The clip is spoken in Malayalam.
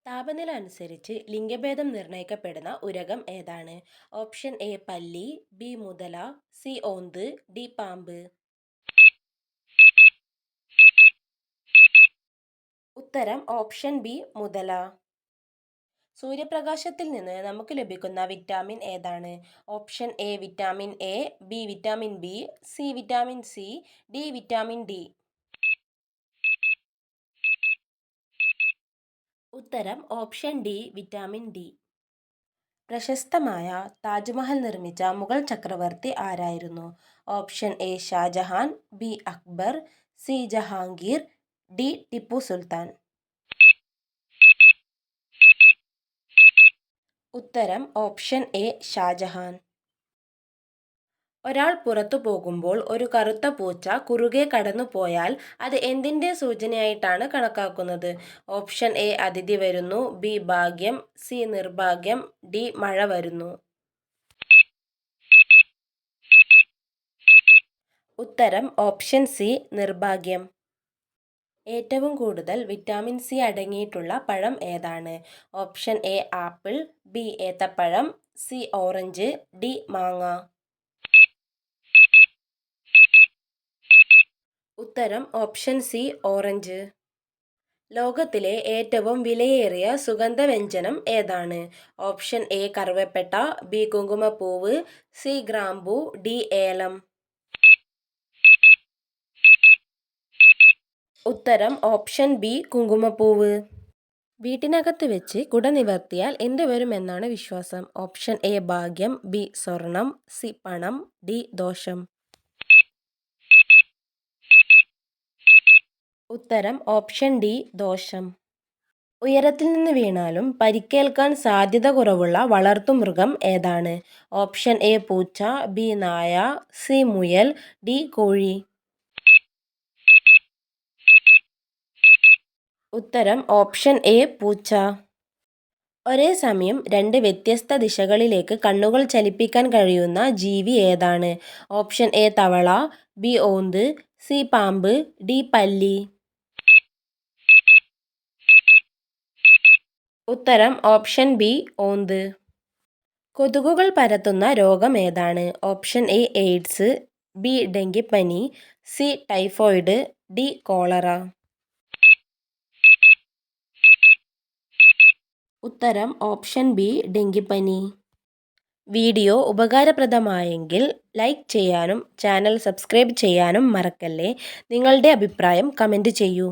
താപനില അനുസരിച്ച് ലിംഗഭേദം നിർണ്ണയിക്കപ്പെടുന്ന ഉരഗം ഏതാണ്? ഓപ്ഷൻ എ പല്ലി, ബി മുതല, സി ഓന്ത്, ഡി പാമ്പ്. ഉത്തരം ഓപ്ഷൻ ബി മുതല. സൂര്യപ്രകാശത്തിൽ നിന്ന് നമുക്ക് ലഭിക്കുന്ന വിറ്റാമിൻ ഏതാണ്? Option A vitamin A, B vitamin B, C vitamin C, D vitamin D. ഉത്തരം ഓപ്ഷൻ ഡി വിറ്റാമിൻ ഡി. പ്രശസ്തമായ താജ്മഹൽ നിർമ്മിച്ച മുഗൾ ചക്രവർത്തി ആരായിരുന്നു? Option A Shah Jahan, B Akbar, C Jahangir, D Tipu Sultan. ഉത്തരം ഓപ്ഷൻ എ ഷാജഹാൻ. ഒരാൾ പുറത്തു പോകുമ്പോൾ ഒരു കറുത്ത പൂച്ച കുറുകെ കടന്നു പോയാൽ അത് എന്തിൻ്റെ സൂചനയായിട്ടാണ് കണക്കാക്കുന്നത്? ഓപ്ഷൻ എ അതിഥി വരുന്നു, ബി ഭാഗ്യം, സി നിർഭാഗ്യം, ഡി മഴ വരുന്നു. ഉത്തരം ഓപ്ഷൻ സി നിർഭാഗ്യം. ഏറ്റവും കൂടുതൽ വിറ്റാമിൻ സി അടങ്ങിയിട്ടുള്ള പഴം ഏതാണ്? ഓപ്ഷൻ എ ആപ്പിൾ, ബി ഏത്തപ്പഴം, സി ഓറഞ്ച്, ഡി മാങ്ങ. ഉത്തരം ഓപ്ഷൻ സി ഓറഞ്ച്. ലോകത്തിലെ ഏറ്റവും വിലയേറിയ സുഗന്ധവ്യഞ്ജനം ഏതാണ്? ഓപ്ഷൻ എ കറുവപ്പട്ട, ബി കുങ്കുമപ്പൂവ്, സി ഗ്രാമ്പൂ, ഡി ഏലം. ഉത്തരം ഓപ്ഷൻ ബി കുങ്കുമപ്പൂവ്. വീട്ടിനകത്ത് വെച്ച് കുട നിവർത്തിയാൽ എന്ത് വരുമെന്നാണ് വിശ്വാസം? ഓപ്ഷൻ എ ഭാഗ്യം, ബി സ്വർണം, സി പണം, ഡി ദോഷം. ഉത്തരം ഓപ്ഷൻ ഡി ദോഷം. ഉയരത്തിൽ നിന്ന് വീണാലും പരിക്കേൽക്കാൻ സാധ്യത കുറവുള്ള വളർത്തുമൃഗം ഏതാണ്? ഓപ്ഷൻ എ പൂച്ച, ബി നായ, സി മുയൽ, ഡി കോഴി. ഉത്തരം ഓപ്ഷൻ എ പൂച്ച. ഒരേ സമയം രണ്ട് വ്യത്യസ്ത ദിശകളിലേക്ക് കണ്ണുകൾ ചലിപ്പിക്കാൻ കഴിയുന്ന ജീവി ഏതാണ്? ഓപ്ഷൻ എ തവള, ബി ഓന്ത്, സി പാമ്പ്, ഡി പല്ലി. ഉത്തരം ഓപ്ഷൻ ബി ഓന്ത്. കൊതുകുകൾ പരത്തുന്ന രോഗം ഏതാണ്? ഓപ്ഷൻ എ എയ്ഡ്സ്, ബി ഡെങ്കിപ്പനി, സി ടൈഫോയിഡ്, ഡി കോളറ. ഉത്തരം ഓപ്ഷൻ ബി ഡെങ്കിപ്പനി. വീഡിയോ ഉപകാരപ്രദമായെങ്കിൽ ലൈക്ക് ചെയ്യാനും ചാനൽ സബ്സ്ക്രൈബ് ചെയ്യാനും മറക്കല്ലേ. നിങ്ങളുടെ അഭിപ്രായം കമൻറ്റ് ചെയ്യൂ.